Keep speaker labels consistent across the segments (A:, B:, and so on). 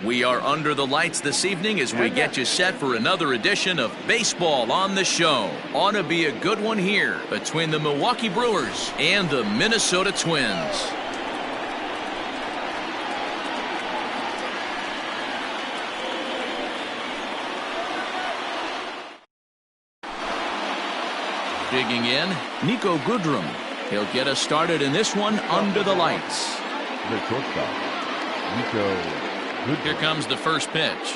A: We are under the lights this evening as we get you set for another edition of Baseball on the Show. Ought to be a good one here between the Milwaukee Brewers and the Minnesota Twins. Digging in, Nico Goodrum. He'll get us started in this one under the lights.
B: The shortstop, Nico Goodrum.
A: Here comes the first pitch.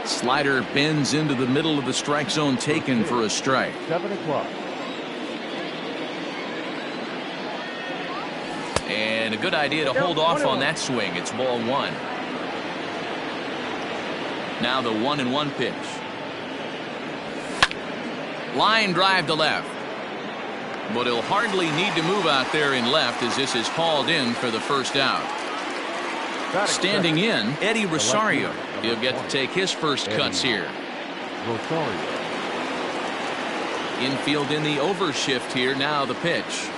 A: Slider bends into the middle of the strike zone, taken for a strike.
B: 7 o'clock.
A: And a good idea to hold off on that swing. It's ball one. Now the 1-1 pitch. Line drive to left. But he'll hardly need to move out there in left as this is hauled in for the first out. Standing in, Eddie Rosario. He'll get to take his first cuts here.
B: Rosario.
A: Infield in the overshift here. Now the pitch.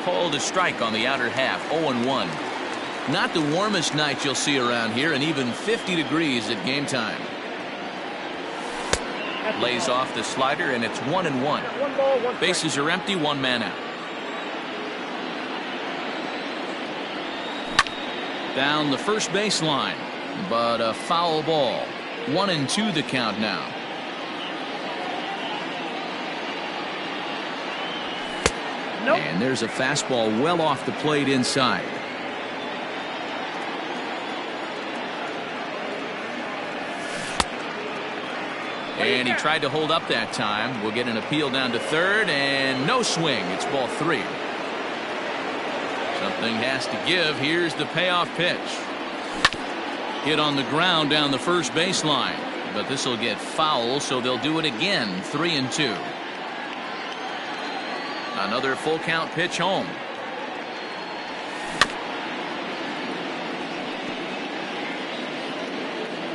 A: Called a strike on the outer half. 0-1. Not the warmest night you'll see around here, and even 50 degrees at game time. Lays off the slider, and it's 1-1. Bases are empty, one man out. Down the first baseline, but a foul ball. 1-2 the count now. And there's a fastball well off the plate inside. And he tried to hold up that time. We'll get an appeal down to third, and no swing. It's ball three. Something has to give. Here's the payoff pitch. Hit on the ground down the first baseline, but this will get foul, so they'll do it again. 3-2. Another full count pitch home.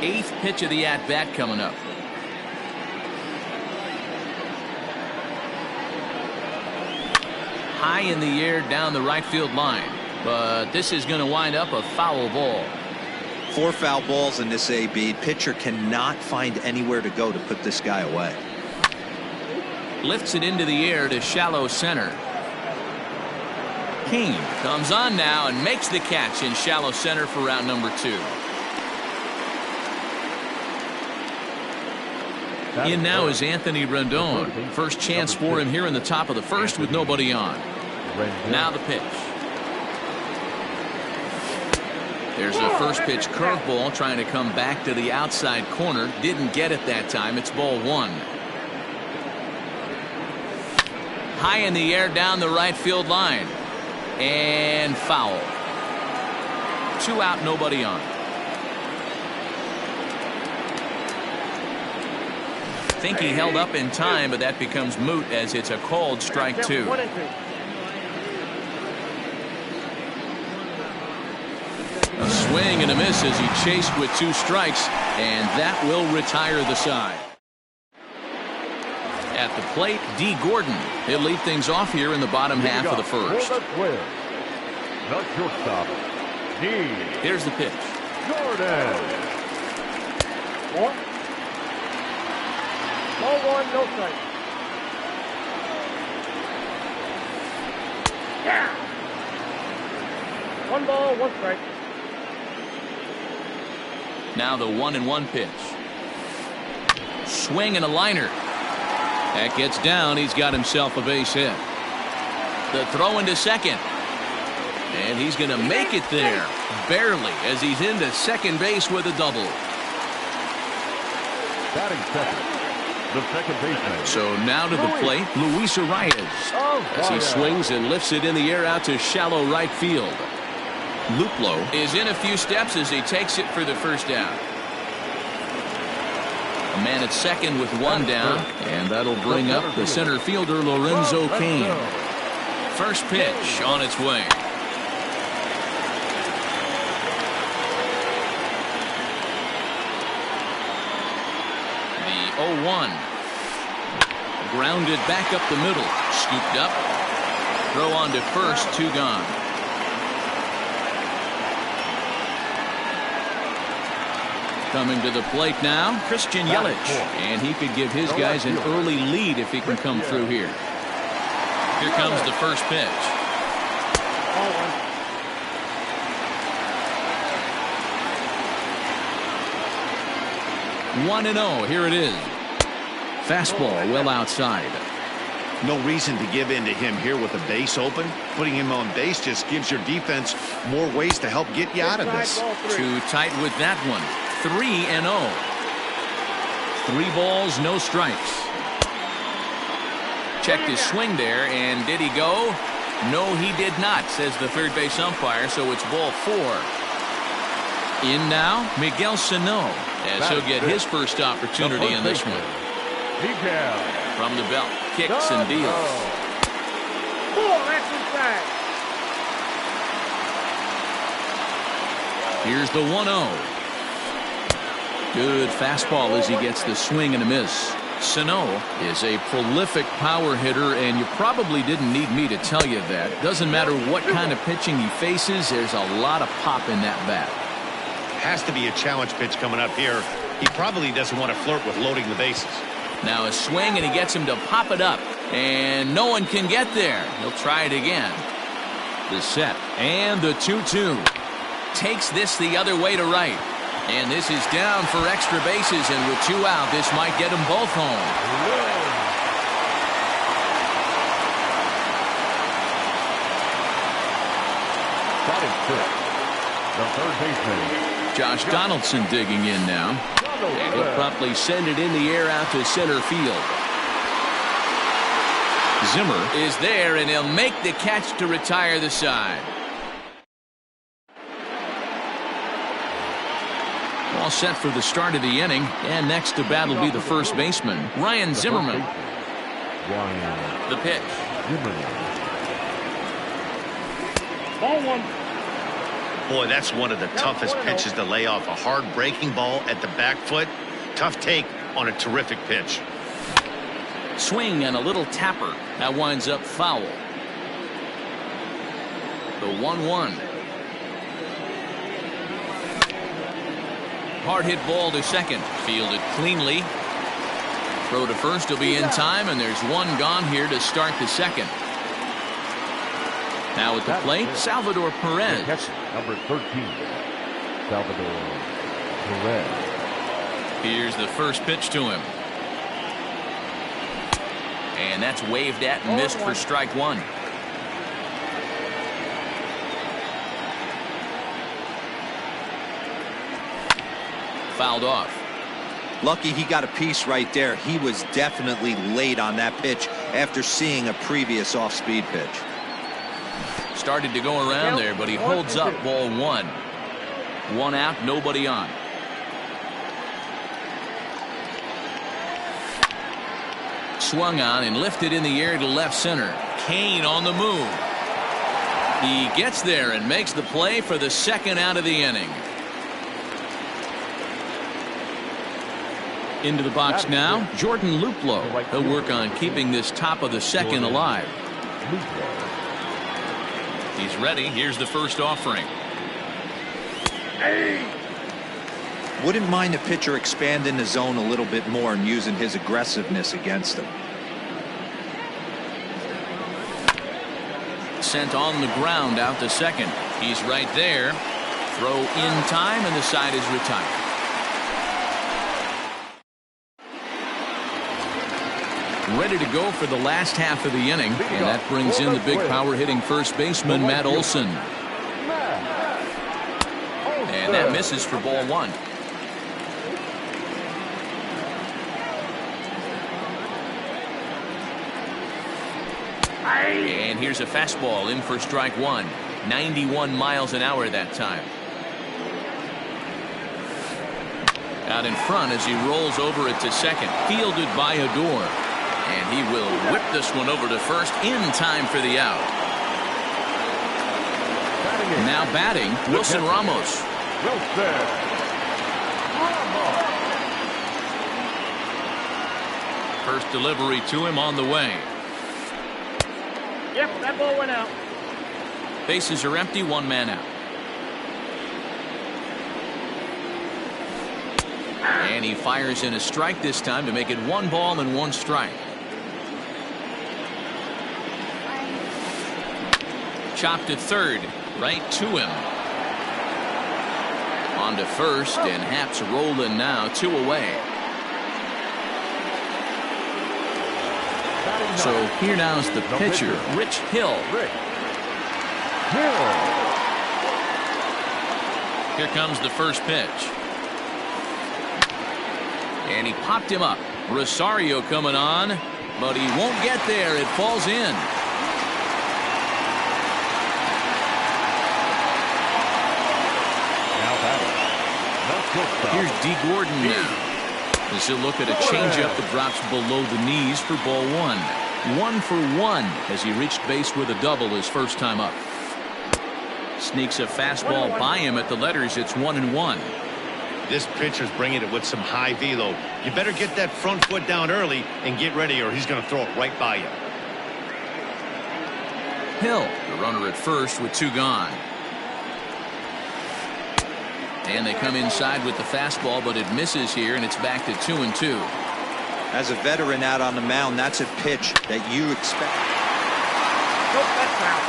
A: Eighth pitch of the at-bat coming up. High in the air down the right field line, but this is going to wind up a foul ball.
C: 4 foul balls in this AB. Pitcher cannot find anywhere to go to put this guy away.
A: Lifts it into the air to shallow center. King comes on now and makes the catch in shallow center for round number 2. In now is Anthony Rendon. First chance for him here in the top of the first with nobody on. Now the pitch. There's a first pitch curveball trying to come back to the outside corner. Didn't get it that time. It's ball one. High in the air down the right field line. And foul. 2 out, nobody on. I think he held up in time, but that becomes moot as it's a called strike 2. A swing and a miss as he chased with 2 strikes, and that will retire the side. At the plate, D. Gordon. He'll lead things off here in the bottom half of the first.
B: The shortstop, D.
A: Here's the pitch.
B: Gordon.
D: Ball 1, no strike. Yeah. 1 ball, 1 strike.
A: Now the 1-1 pitch. Swing and a liner. That gets down. He's got himself a base hit. The throw into second. And he's going to make it there. Barely, as he's into second base with a double.
B: Batting second, the second baseman.
A: So now to the plate, Luis Arias. As he swings and lifts it in the air out to shallow right field. Luplo is in a few steps as he takes it for the first down. A man at second with 1 down, and that'll bring up the center fielder Lorenzo Cain. First pitch on its way. The 0-1. Grounded back up the middle. Scooped up. Throw on to first, 2 gone. Coming to the plate now, Christian Yelich. And he could give his guys an early lead if he can come through here. Here comes the first pitch. 1-0. Here it is. Fastball well outside.
E: No reason to give in to him here with the base open. Putting him on base just gives your defense more ways to help get you out of this.
A: Too tight with that one. 3-0. 3 balls, no strikes. Checked his swing there, and did he go? No, he did not, says the third base umpire, so it's ball 4. In now, Miguel Sano, as he'll get his first opportunity in this one. From the belt, kicks and deals. Here's the 1-0. Good fastball as he gets the swing and a miss. Sano is a prolific power hitter, and you probably didn't need me to tell you that. Doesn't matter what kind of pitching he faces, there's a lot of pop in that bat.
E: Has to be a challenge pitch coming up here. He probably doesn't want to flirt with loading the bases.
A: Now a swing, and he gets him to pop it up. And no one can get there. He'll try it again. The set. And the 2-2. Takes this the other way to right. And this is down for extra bases. And with 2 out, this might get them both home.
B: The third baseman,
A: Josh Donaldson digging in now. And he'll promptly send it in the air out to center field. Zimmer is there, and he'll make the catch to retire the side. All set for the start of the inning. And next to bat will be the first baseman, Ryan Zimmerman. The pitch.
D: Ball 1.
E: Boy, that's one of the toughest pitches to lay off. A hard breaking ball at the back foot. Tough take on a terrific pitch.
A: Swing and a little tapper. That winds up foul. The 1-1. Hard hit ball to second. Fielded cleanly. Throw to first will be in time, and there's 1 gone here to start the second. Now at the plate, Salvador Perez.
B: number 13, Salvador Perez.
A: Here's the first pitch to him. And that's waved at and missed for strike 1. Fouled off.
C: Lucky he got a piece right there. He was definitely late on that pitch after seeing a previous off-speed pitch.
A: Started to go around there, but he holds up ball 1. 1 out, nobody on. Swung on and lifted in the air to left center. Kane on the move. He gets there and makes the play for the second out of the inning. Into the box now, Jordan Luplow. He'll work on keeping this top of the second alive. He's ready. Here's the first offering.
C: Wouldn't mind the pitcher expanding the zone a little bit more and using his aggressiveness against him.
A: Sent on the ground out to second. He's right there. Throw in time, and the side is retired. Ready to go for the last half of the inning, and that brings in the big power hitting first baseman, Matt Olson. And that misses for ball 1. And here's a fastball in for strike 1. 91 miles an hour that time. Out in front as he rolls over it to second. Fielded by Odor. And he will whip this one over to first in time for the out. Now batting, Wilson Ramos. First delivery to him on the way.
D: Yep, that ball went out.
A: Bases are empty, 1 man out. And he fires in a strike this time to make it 1 ball and 1 strike. Chopped to third, right to him. On to first, and Happ's rolling now, 2 away. So here now's the pitcher, Rich Hill. Here comes the first pitch. And he popped him up. Rosario coming on, but he won't get there. It falls in. Here's D. Gordon now. As he'll look at a changeup that drops below the knees for ball 1. 1 for 1 as he reached base with a double his first time up. Sneaks a fastball by him at the letters. It's 1-1.
E: This pitcher's bringing it with some high velo. You better get that front foot down early and get ready, or he's going to throw it right by you.
A: Hill, the runner at first with 2 gone. And they come inside with the fastball, but it misses here, and it's back to 2-2.
C: As a veteran out on the mound, that's a pitch that you expect.
D: Nope, that's foul.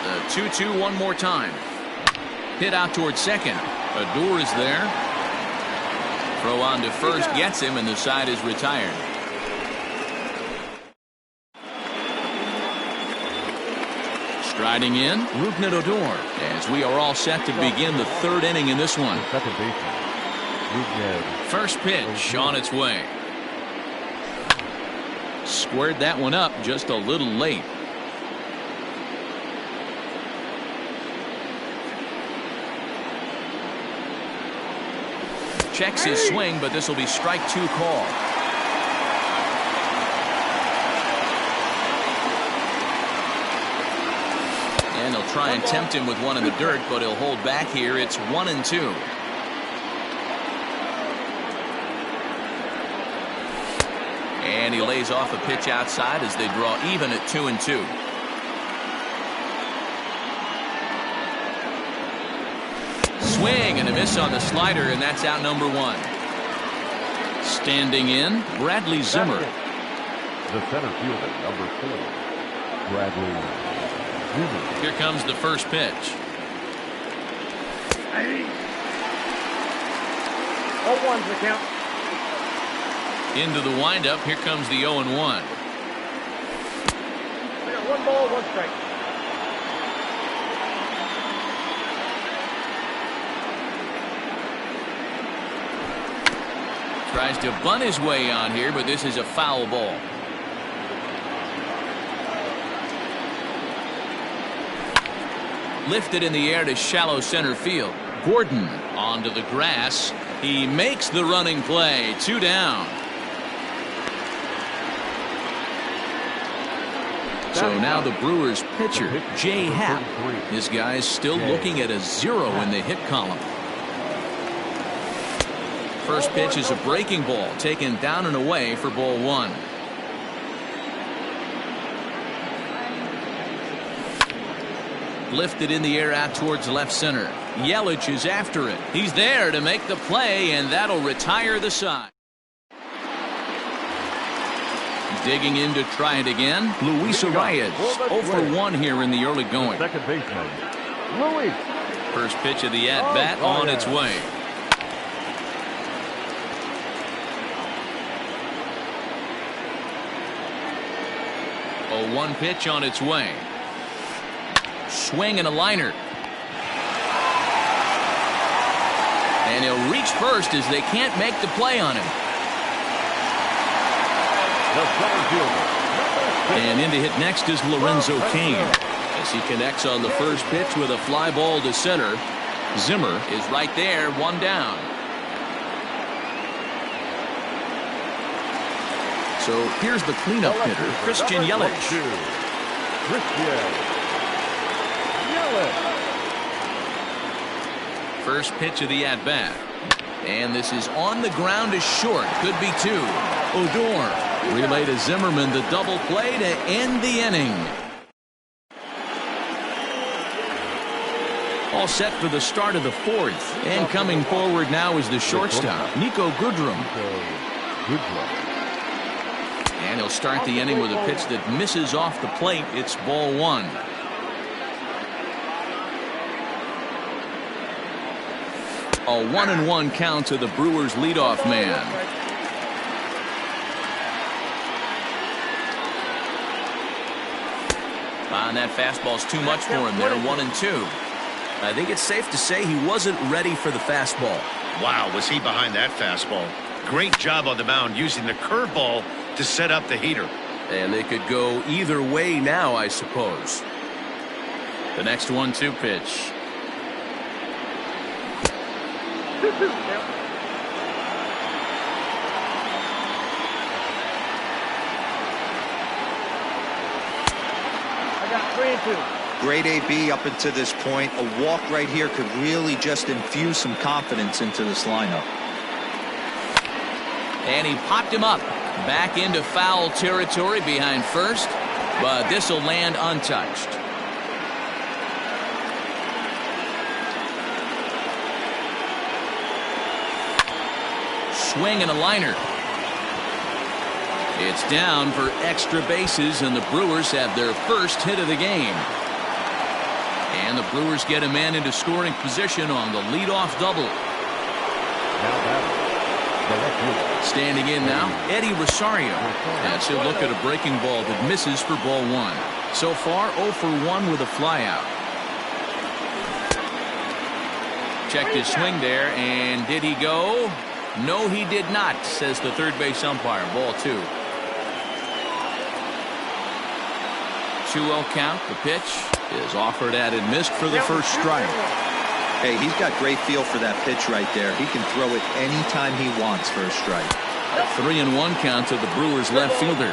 A: The 2-2 one more time. Hit out towards second. Odor is there. Throw on to first, gets him, and the side is retired. Striding in, Rougned Odor, as we are all set to begin the 3rd inning in this one.
B: Second baseman, Rougned.
A: First pitch on its way. Squared that one up just a little late. Checks his swing, but this will be strike 2 call. And he'll try and tempt him with one in the dirt, but he'll hold back here. It's 1-2. And he lays off a pitch outside as they draw even at 2-2. Swing and a miss on the slider, and that's out number 1. Standing in, Bradley Zimmer.
B: The center fielder, number 4, Bradley Zimmer.
A: Here comes the first pitch.
D: 0-1's the count.
A: Into the windup. Here comes the 0-1.
D: We got 1 ball, 1 strike.
A: Tries to bunt his way on here, but this is a foul ball. Lifted in the air to shallow center field. Gordon onto the grass. He makes the running play. 2 down. So now the Brewers pitcher, Jay Happ. This guy's still looking at a 0 in the hit column. First pitch is a breaking ball taken down and away for ball 1. Lifted in the air out towards left center. Yelich is after it. He's there to make the play, and that'll retire the side. Digging in to try it again, Luis Arias. 0 for 1 here in the early going.
B: Second baseman, Luis.
A: First pitch of the at-bat on its way. A 1 pitch on its way. Swing and a liner. And he'll reach first as they can't make the play on him. And in to hit next is Lorenzo Cain, as he connects on the first pitch with a fly ball to center. Zimmer is right there, 1 down. So here's the cleanup hitter, Christian Yelich. First pitch of the at-bat. And this is on the ground is short. Could be 2. Odor. Relay to Zimmerman, the double play to end the inning. All set for the start of the fourth. And coming forward now is the shortstop, Nico Goodrum. And he'll start the inning with a pitch that misses off the plate. It's ball one. A 1-1 count to the Brewers leadoff man. And that fastball's too much for him there. 1-2. I think it's safe to say he wasn't ready for the fastball.
E: Wow, was he behind that fastball. Great job on the mound using the curveball to set up the heater.
A: And they could go either way now, I suppose. The next 1-2 pitch.
D: I got 3-2.
C: Great AB up until this point. A walk right here could really just infuse some confidence into this lineup.
A: And he popped him up. Back into foul territory behind first. But this will land untouched. Swing and a liner. It's down for extra bases, and the Brewers have their first hit of the game. And the Brewers get a man into scoring position on the leadoff double. Standing in now, Eddie Rosario. As he'll look at a breaking ball that misses for ball one. So far, 0 for 1 with a flyout. Checked his swing there, and did he go? No, he did not, says the third base umpire. Ball 2. 2-0 count. The pitch is offered at and missed for the first strike.
C: Hey, he's got great feel for that pitch right there. He can throw it anytime he wants for a strike.
A: A 3-1 count to the Brewers left fielder.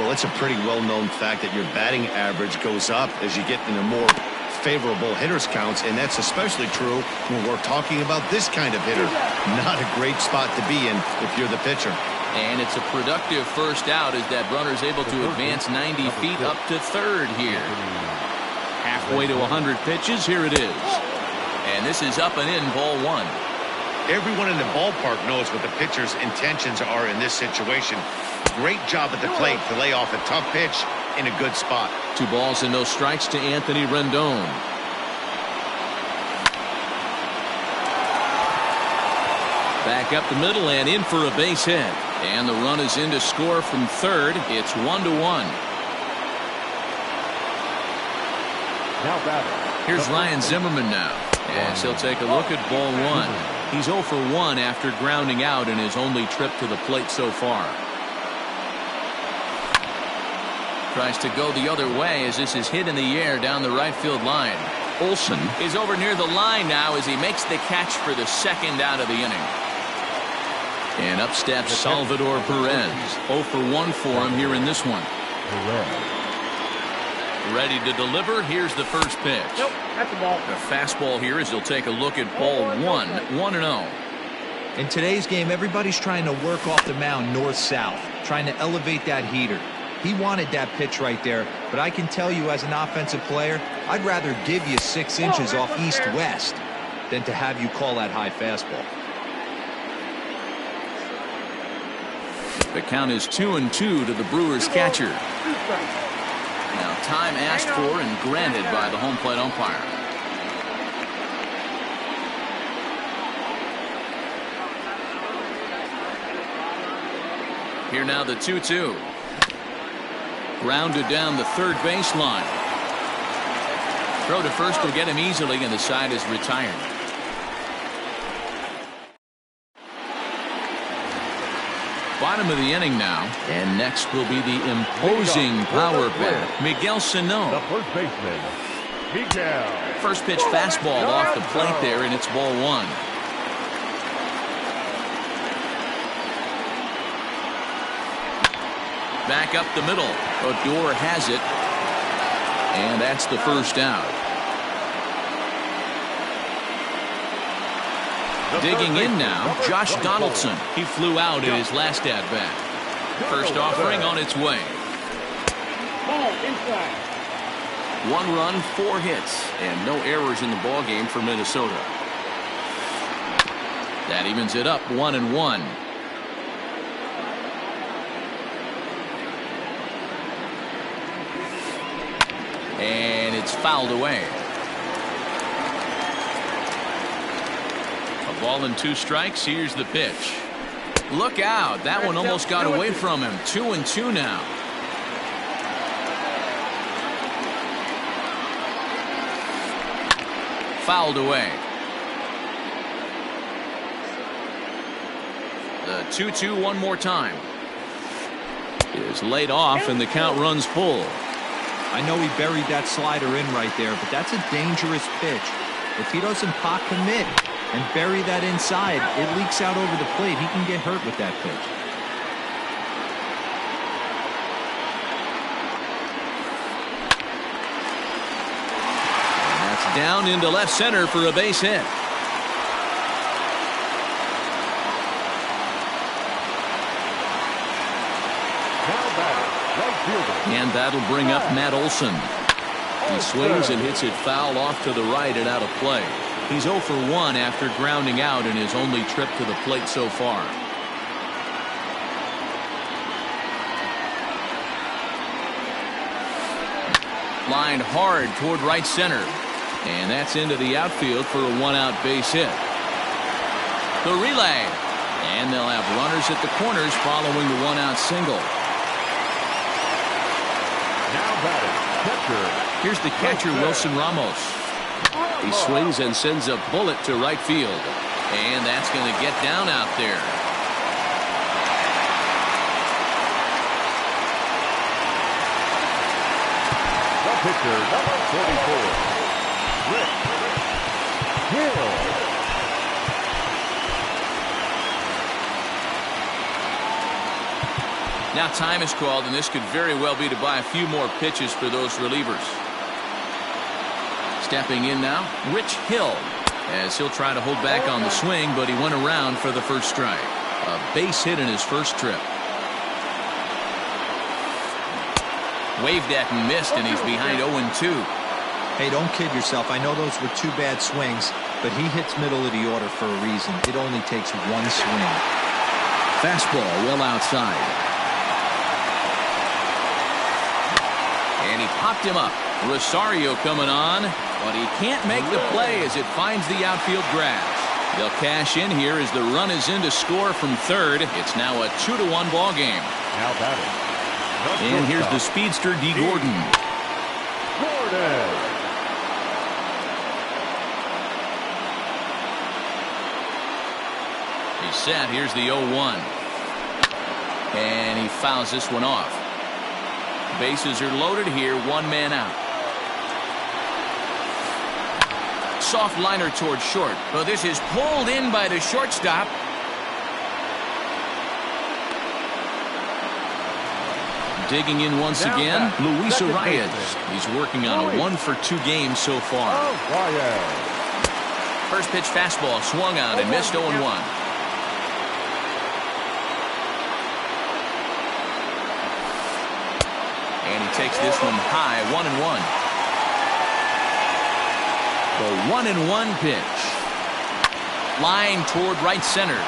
E: Well, it's a pretty well-known fact that your batting average goes up as you get into more favorable hitters counts, and that's especially true when we're talking about this kind of hitter. Not a great spot to be in if you're the pitcher.
A: And it's a productive first out as that runner's able to advance 90 feet up to third here. Halfway to 100 pitches. Here it is. And this is up and in, ball 1.
E: Everyone in the ballpark knows what the pitcher's intentions are in this situation. Great job at the plate to lay off a tough pitch in a good spot.
A: 2 balls and no strikes to Anthony Rendon. Back up the middle and in for a base hit. And the run is in to score from third. It's 1-1. Here's Ryan Zimmerman now. As he'll take a look at ball 1. He's 0 for 1 after grounding out in his only trip to the plate so far. Tries to go the other way as this is hit in the air down the right field line. Olsen is over near the line now as he makes the catch for the second out of the inning. And up steps Salvador Perez. 0 for 1 for him here in this one. Ready to deliver. Here's the first pitch.
D: Nope, that's a ball.
A: A fastball here as he'll take a look at ball 1. 1-0.
C: In today's game, everybody's trying to work off the mound north-south, trying to elevate that heater. He wanted that pitch right there, but I can tell you as an offensive player, I'd rather give you 6 inches off east-west than to have you call that high fastball.
A: The count is 2-2 to the Brewers catcher. Now time asked for and granted by the home plate umpire. Here now the 2-2. Grounded down the third baseline. Throw to first will get him easily, and the side is retired. Bottom of the inning now, and next will be the imposing power bat, Miguel Sano.
B: The first baseman, Miguel.
A: First pitch fastball off the plate there, and it's ball 1. Back up the middle. Odor has it. And that's the first out. Digging in now, Josh Donaldson. He flew out in his last at-bat. First offering on its way.
D: Ball inside.
A: 1 run, 4 hits, and no errors in the ball game for Minnesota. That evens it up 1-1. And it's fouled away. A ball and 2 strikes. Here's the pitch. Look out. That one almost got away from him. 2-2 now. Fouled away. The 2-2 one more time. Is laid off and the count runs full.
C: I know he buried that slider in right there, but that's a dangerous pitch. If he doesn't pot commit and bury that inside, it leaks out over the plate. He can get hurt with that pitch.
A: And that's down into left center for a base hit. And that'll bring up Matt Olson. He swings and hits it foul off to the right and out of play. He's 0 for 1 after grounding out in his only trip to the plate so far. Lined hard toward right center. And that's into the outfield for a 1-out base hit. The relay. And they'll have runners at the corners following the 1-out single. Here's the catcher, Wilson Ramos. He swings and sends a bullet to right field. And that's going to get down out there.
B: The pitcher, number 44, Rick Hill.
A: Now time is called, and this could very well be to buy a few more pitches for those relievers. Stepping in now, Rich Hill, as he'll try to hold back on the swing, but he went around for the first strike. A base hit in his first trip. Waved at and missed, and he's behind 0-2.
C: Hey, don't kid yourself. I know those were 2 bad swings, but he hits middle of the order for a reason. It only takes 1 swing.
A: Fastball well outside. And he popped him up. Rosario coming on, but he can't make the play as it finds the outfield grass. They'll cash in here as the run is in to score from third. It's now a 2-1 ball game.
B: Now batting.
A: And here's the speedster, D. Gordon. He's set. Here's the 0-1. And he fouls this one off. Bases are loaded here, 1 man out. Soft liner towards short, but this is pulled in by the shortstop. Digging in once again, Luis Arias. He's working on a 1-for-2 game so far. First pitch fastball swung on and missed 0-1. And he takes this one high, 1-1. The 1-1 pitch. Line toward right center.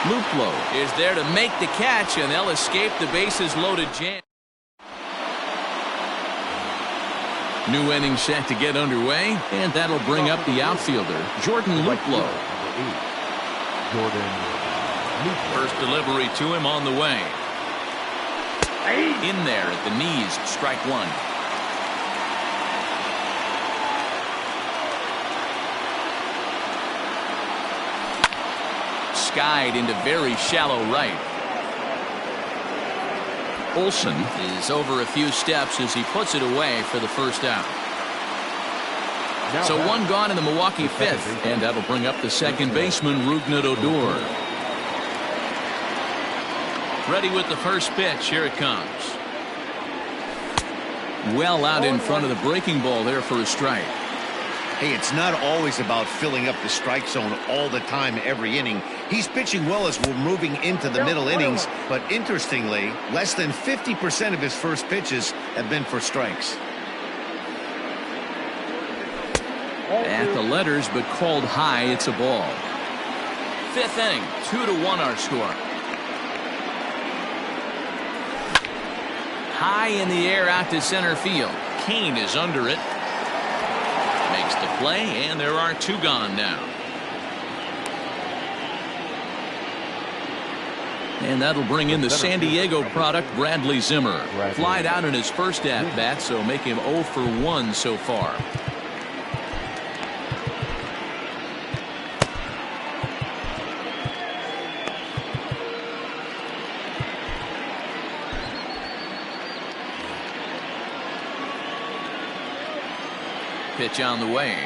A: Luplo is there to make the catch, and they'll escape the bases loaded jam. New inning set to get underway, and that'll bring up the outfielder, Jordan Luplo. First delivery to him on the way. In there at the knees, strike 1. Skied into very shallow right. Olson is over a few steps as he puts it away for the first out. So 1 gone in the Milwaukee 5th, and that'll bring up the second baseman, Rougned Odor. Ready with the first pitch. Here it comes. Well out in front of the breaking ball there for a strike.
E: Hey, it's not always about filling up the strike zone all the time every inning. He's pitching well as we're moving into the middle innings, but interestingly, less than 50% of his first pitches have been for strikes.
A: At the letters, but called high. It's a ball. Fifth inning, 2-1 our score. High in the air out to center field. Kane is under it. Makes the play, and there are 2 gone now. And that'll bring in the San Diego product, Bradley Zimmer. Flied out in his first at-bat, so make him 0 for 1 so far. Pitch on the way.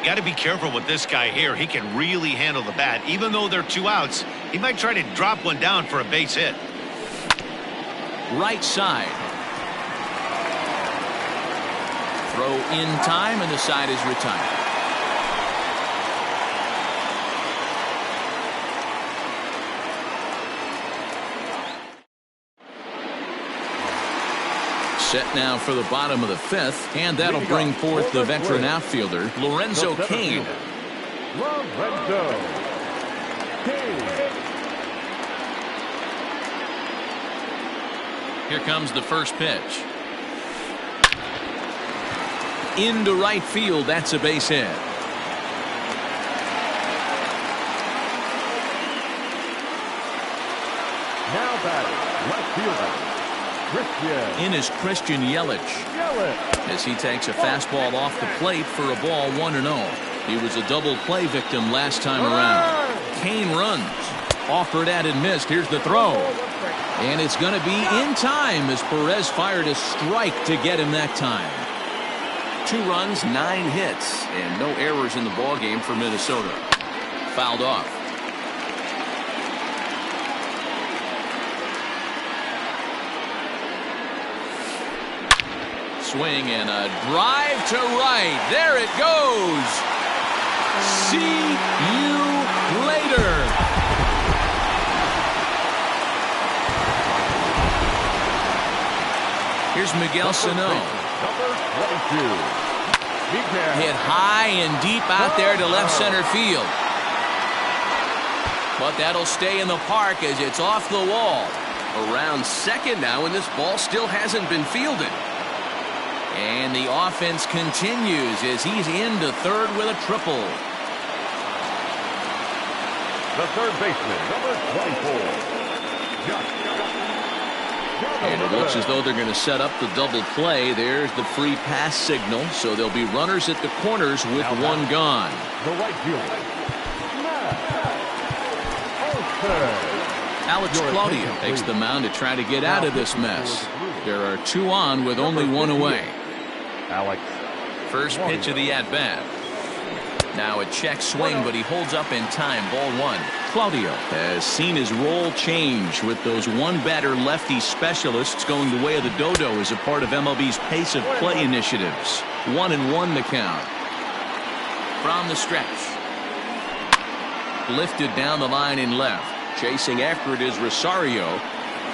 E: Got to be careful with this guy here. He can really handle the bat. Even though they're 2 outs, he might try to drop one down for a base hit.
A: Right side. Throw in time, and the side is retired. Set now for the bottom of the 5th, and that'll bring forth the veteran outfielder, Lorenzo Cain.
B: Lorenzo Cain.
A: Here comes the first pitch. Into right field, that's a base hit.
B: Now batting, left fielder.
A: In is Christian Yelich, as he takes a fastball off the plate for a ball 1-0. He was a double play victim last time around. Cain runs. Offered at and missed. Here's the throw. And it's going to be in time as Perez fired a strike to get him that time. 2 runs, 9 hits, and no errors in the ballgame for Minnesota. Fouled off. Swing and a drive to right. There it goes. See you later. Here's Miguel Sano.
B: Number 22.
A: Hit high and deep out there to left center field. But that'll stay in the park as it's off the wall. Around second now, and this ball still hasn't been fielded. And the offense continues as he's into third with a triple.
B: The third baseman, number 24.
A: And it looks as though they're going to set up the double play. There's the free pass signal. So there'll be runners at the corners with
B: now
A: 1 gone.
B: The right fielder.
A: Alex Claudio takes the mound to try to get out of this mess. There are 2 on with only 1 away.
B: Alex.
A: First pitch of the at-bat. Now a check swing, but he holds up in time. Ball 1. Claudio has seen his role change with those 1-batter lefty specialists going the way of the dodo as a part of MLB's pace of play initiatives. 1-1 the count. From the stretch. Lifted down the line in left. Chasing after it is Rosario.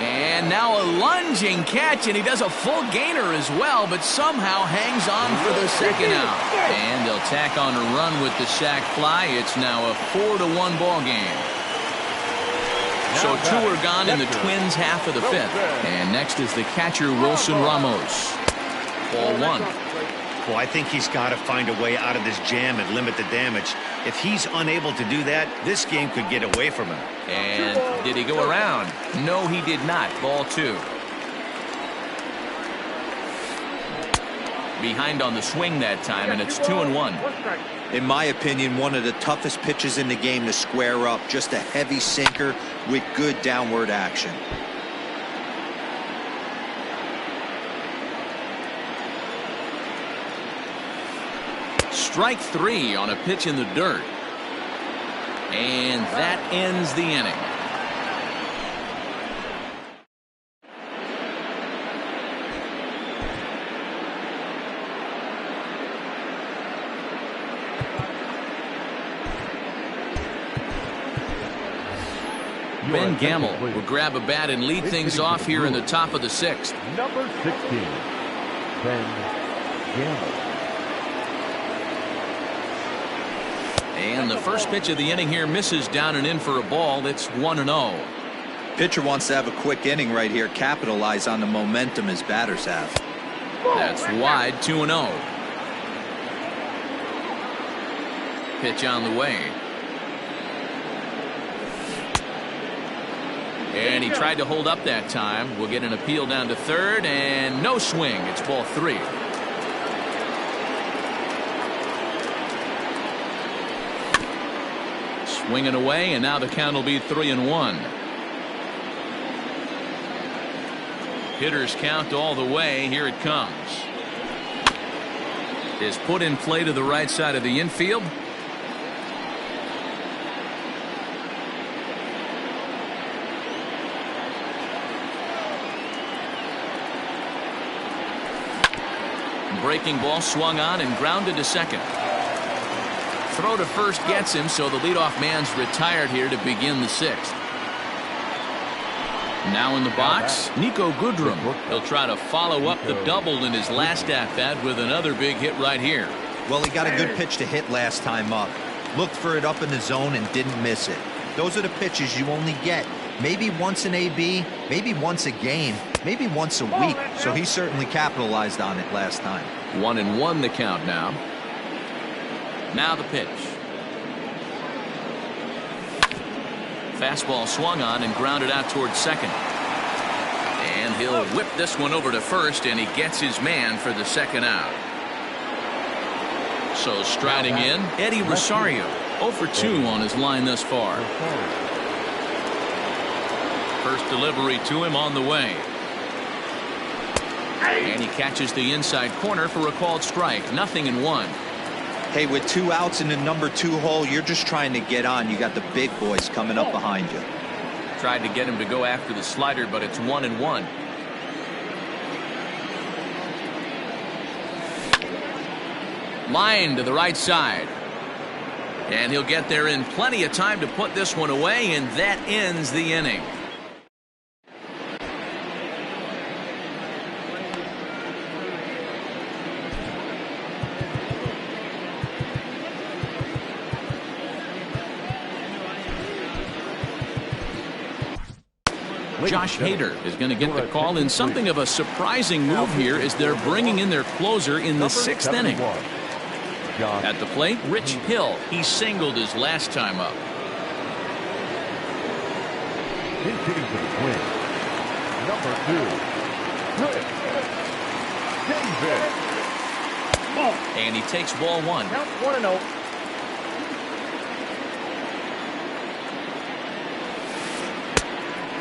A: And now a lunging catch, and he does a full gainer as well, but somehow hangs on for the second out. And they'll tack on a run with the sac fly. It's now a 4-1 ball game. So 2 are gone in the Twins' half of the 5th. And next is the catcher, Wilson Ramos. Ball 1.
E: Well, I think he's got to find a way out of this jam and limit the damage. If he's unable to do that, this game could get away from him.
A: And did he go around? No, he did not. Ball 2. Behind on the swing that time, and it's 2-1.
C: In my opinion, one of the toughest pitches in the game to square up. Just a heavy sinker with good downward action.
A: Strike 3 on a pitch in the dirt. And that ends the inning. Ben Gamble will grab a bat and lead things off here in the top of the 6th.
B: Number 16, Ben Gamble.
A: And the first pitch of the inning here misses down and in for a ball. It's 1-0.
C: Pitcher wants to have a quick inning right here, capitalize on the momentum his batters have.
A: That's wide, 2-0. Pitch on the way. And he tried to hold up that time. We'll get an appeal down to third, and no swing. It's ball 3. Swinging away, and now the count will be 3-1. Hitters count all the way. Here it comes. Is put in play to the right side of the infield. Breaking ball swung on and grounded to second. Throw to first gets him, so the leadoff man's retired here to begin the 6th. Now in the box, Nico Goodrum. He'll try to follow up the double in his last at-bat with another big hit right here.
C: Well, he got a good pitch to hit last time up. Looked for it up in the zone and didn't miss it. Those are the pitches you only get maybe once in AB, maybe once a game, maybe once a week. So he certainly capitalized on it last time.
A: 1-1 the count now. Now the pitch. Fastball swung on and grounded out towards second. And he'll whip this one over to first, and he gets his man for the second out. So striding in, Eddie Rosario. 0 for 2 on his line thus far. First delivery to him on the way. And he catches the inside corner for a called strike. 0-1.
C: Hey, with 2 outs in the number 2 hole, you're just trying to get on. You got the big boys coming up behind you.
A: Tried to get him to go after the slider, but it's 1-1. Line to the right side. And he'll get there in plenty of time to put this one away, and that ends the inning. Josh Hader is going to get the call in something of a surprising move here as they're bringing in their closer in the 6th inning. At the plate, Rich Hill. He singled his last time up.
B: He's hitting for the win. Number 2, Chris Davis.
A: And he takes ball 1.
D: Count 1-0.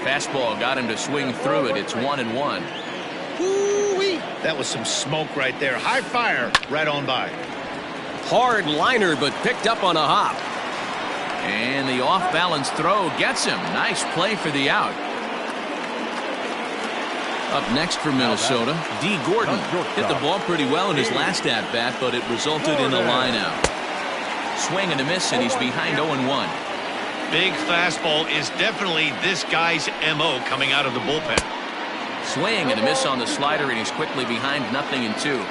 A: Fastball got him to swing through it. It's 1-1.
E: Woo-wee. That was some smoke right there. High fire right on by.
A: Hard liner, but picked up on a hop. And the off-balance throw gets him. Nice play for the out. Up next for Minnesota, D. Gordon. Hit the ball pretty well in his last at-bat, but it resulted in a line out. Swing and a miss, and he's behind 0-1.
E: Big fastball is definitely this guy's MO coming out of the bullpen.
A: Swing and a miss on the slider, and he's quickly behind 0-2.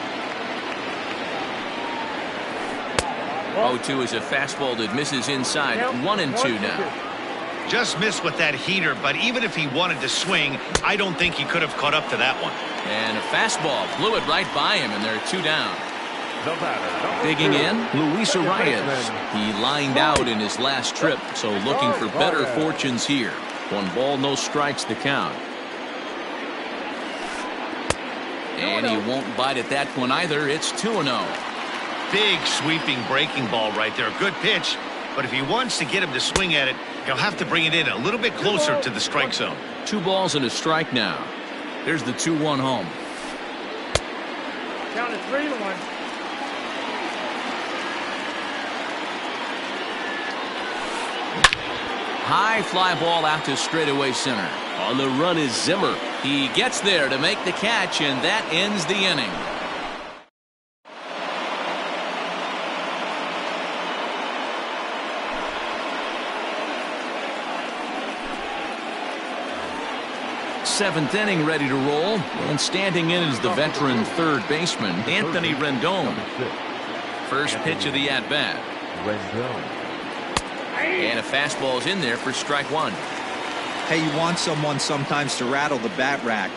A: 0-2 is a fastball that misses inside. 1-2 now.
E: Just missed with that heater, but even if he wanted to swing, I don't think he could have caught up to that one.
A: And a fastball blew it right by him, and there are 2 down. Digging in, Luis Arias. He lined out in his last trip, so looking for better fortunes here. 1 ball, no strikes the count. And he won't bite at that one either. It's 2-0.
E: Big sweeping breaking ball right there. Good pitch, but if he wants to get him to swing at it, he'll have to bring it in a little bit closer to the strike zone.
A: 2 balls and a strike now. There's the 2-1 home.
D: Count is 3-1.
A: High fly ball out to straightaway center. On the run is Zimmer. He gets there to make the catch, and that ends the inning. Seventh inning ready to roll, and standing in is the veteran third baseman, Anthony Rendon. First pitch of the at-bat. And a fastball's in there for strike one.
C: Hey, you want someone sometimes to rattle the bat rack,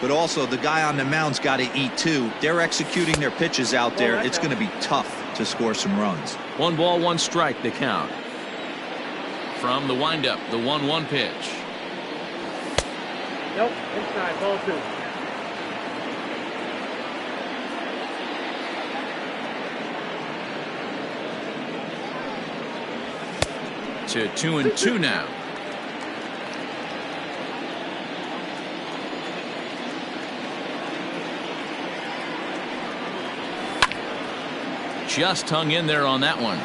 C: but also the guy on the mound's got to eat too. They're executing their pitches out there. It's going to be tough to score some runs.
A: 1 ball, 1 strike, the count. From the windup, the 1-1 pitch.
D: Nope, inside, ball 2.
A: To 2-2 now. Just hung in there on that one.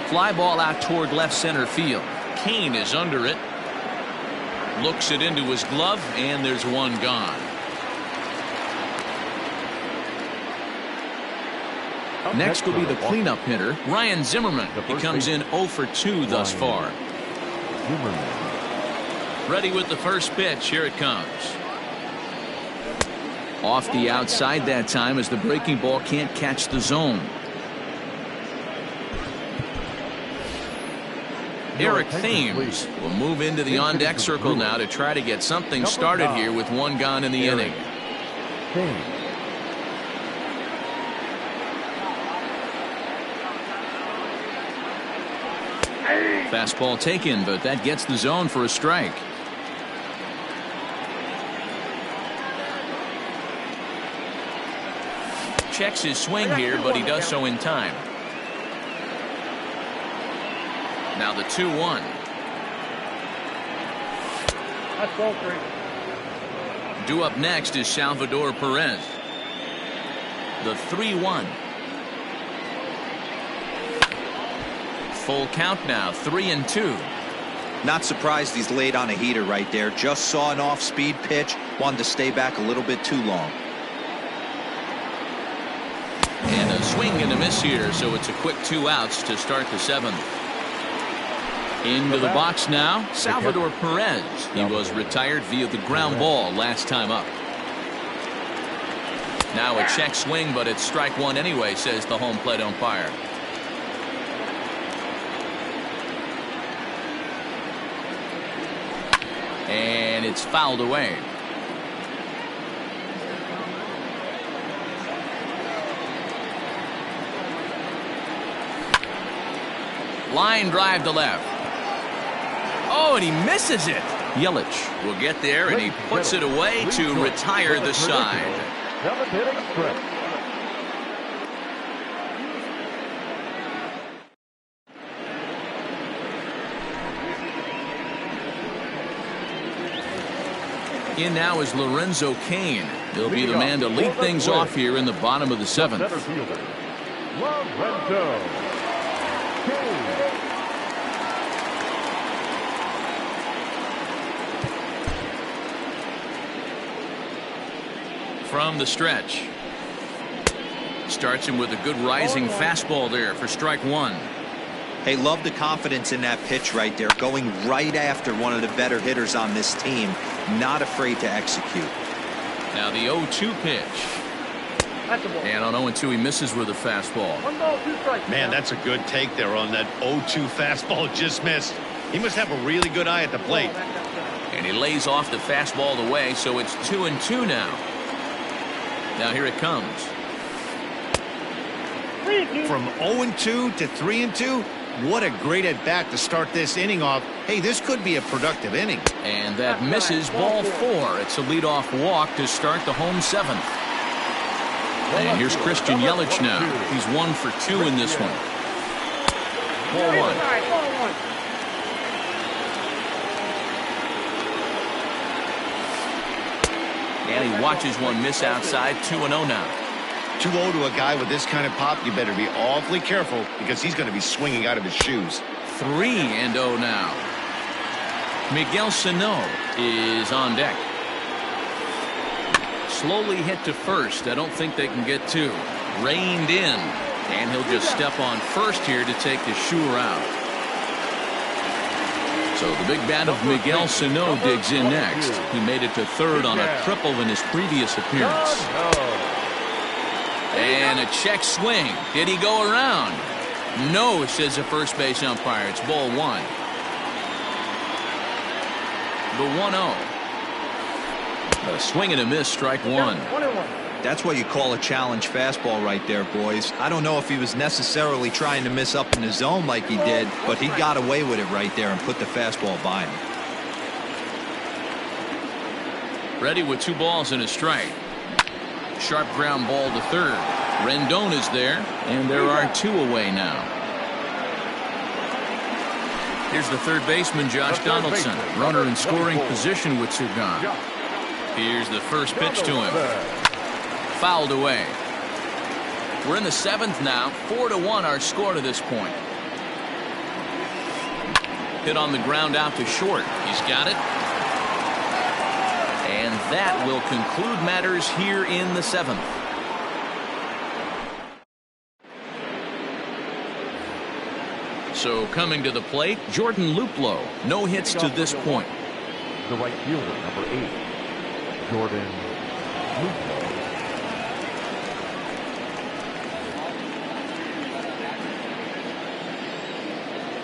A: Fly ball out toward left center field. Kane is under it. Looks it into his glove, and there's one gone. Next will be the cleanup hitter, Ryan Zimmerman. He comes in 0 for 2 thus far. Ready with the first pitch. Here it comes. Off the outside that time as the breaking ball can't catch the zone. Eric Thames will move into the on-deck circle now to try to get something started here with one gone in the inning. Fastball taken, but that gets the zone for a strike. Checks his swing here, but he does so in time. Now the 2-1.
D: That's ball 3.
A: Due up next is Salvador Perez. The 3-1. Full count now, 3-2.
C: Not surprised he's laid on a heater right there. Just saw an off-speed pitch. Wanted to stay back a little bit too long.
A: And a swing and a miss here, so it's a quick 2 outs to start the 7th. Into the box now, Salvador Perez. He was retired via the ground ball last time up. Now a check swing, but it's strike one anyway, says the home plate umpire. And it's fouled away. Line drive to left. Oh, and he misses it. Yelich will get there, and he puts it away to retire the side. In now is Lorenzo Cain. He'll be the man to lead things off here in the bottom of the 7th.
B: Lorenzo Cain.
A: From the stretch. Starts him with a good rising fastball there for strike one.
C: Hey, love the confidence in that pitch right there. Going right after one of the better hitters on this team. Not afraid to execute.
A: Now the 0-2 pitch.
D: That's a ball.
A: And on 0-2 he misses with a fastball.
D: 1 ball, 2 strikes.
E: Man, that's a good take there on that 0-2 fastball just missed. He must have a really good eye at the plate.
A: And he lays off the fastball away, so it's 2-2 now. Now here it comes.
D: 3-2.
E: From 0-2 to 3-2, what a great at-bat to start this inning off. Hey, this could be a productive inning.
A: And that misses ball 4. It's a leadoff walk to start the home 7th. And here's Christian Yelich now. He's 1 for 2 in this one. Ball 1.
D: Ball 1.
A: And he watches one miss outside. 2-0 now.
E: 2-0 to a guy with this kind of pop, you better be awfully careful because he's going to be swinging out of his shoes.
A: 3-0 now. Miguel Sano is on deck. Slowly hit to first. I don't think they can get 2. Reined in, and he'll just step on first here to take the Shure out. So the big bat of Miguel Sano digs in next. He made it to third on a triple in his previous appearance. And a check swing. Did he go around? No, says the first base umpire. It's ball one. The 1-0. A swing and a miss, strike one.
D: 1-1.
C: That's what you call a challenge fastball right there, boys. I don't know if he was necessarily trying to miss up in the zone like he did, but he got away with it right there and put the fastball by him.
A: Ready with 2 balls and a strike. Sharp ground ball to third. Rendon is there, and there are 2 away now. Here's the third baseman, Josh Donaldson. Runner in scoring position with 2 gone. Here's the first pitch to him. Fouled away. We're in the 7th now. 4-1 our score to this point. Hit on the ground out to short. He's got it. And that will conclude matters here in the 7th. So coming to the plate, Jordan Luplow. No hits to this point.
B: The right fielder, number 8, Jordan Luplow.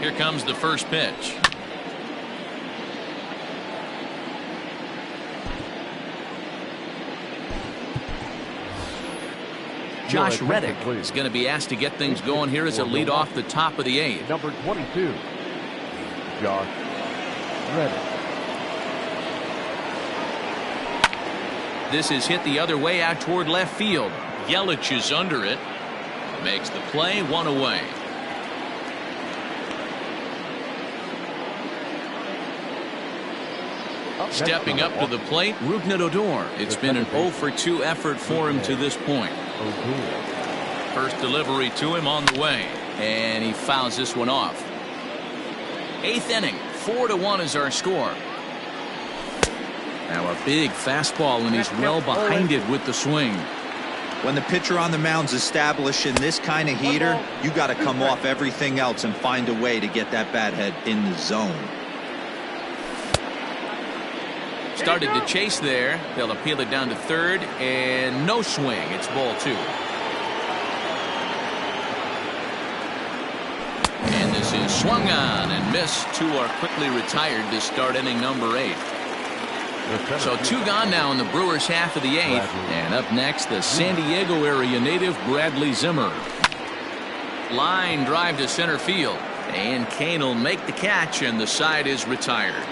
A: Here comes the first pitch. Josh Reddick is going to be asked to get things going here as a lead off the top of the 8th.
B: Number 22, Josh Reddick.
A: This is hit the other way out toward left field. Yelich is under it. Makes the play, 1 away. Stepping up to the plate, Rougned Odor. It's been an 0 for 2 effort for him to this point. First delivery to him on the way, and he fouls this one off. 8th inning, 4-1 is our score. Now a big fastball, and he's well behind it with the swing.
C: When the pitcher on the mound's establishing this kind of heater, you got to come off everything else and find a way to get that bat head in the zone.
A: Started to chase there. They'll appeal it down to third, and no swing. It's ball 2. And this is swung on and missed. 2 are quickly retired to start inning number 8. So 2 gone now in the Brewers' half of the 8th. And up next, the San Diego area native Bradley Zimmer. Line drive to center field. And Kane will make the catch, and the side is retired.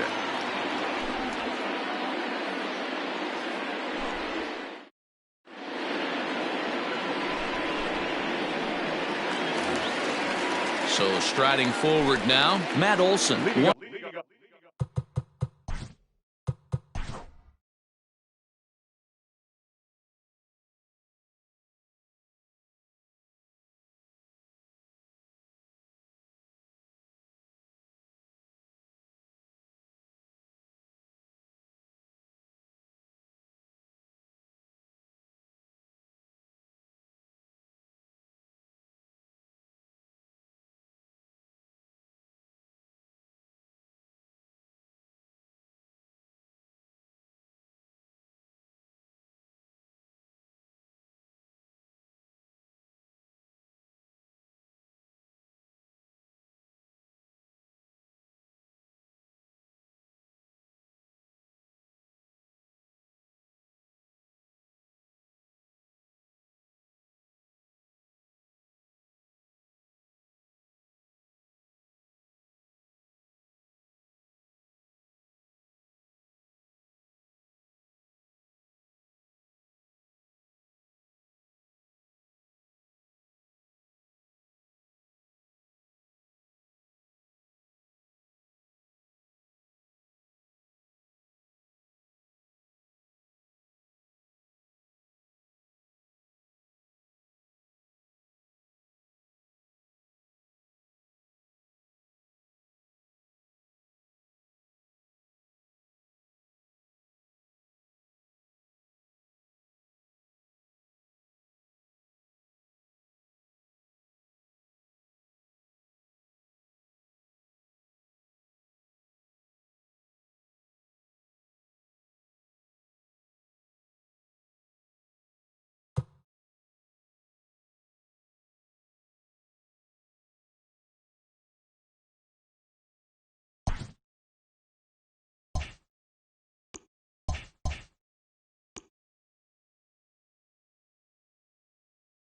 A: So striding forward now, Matt Olson.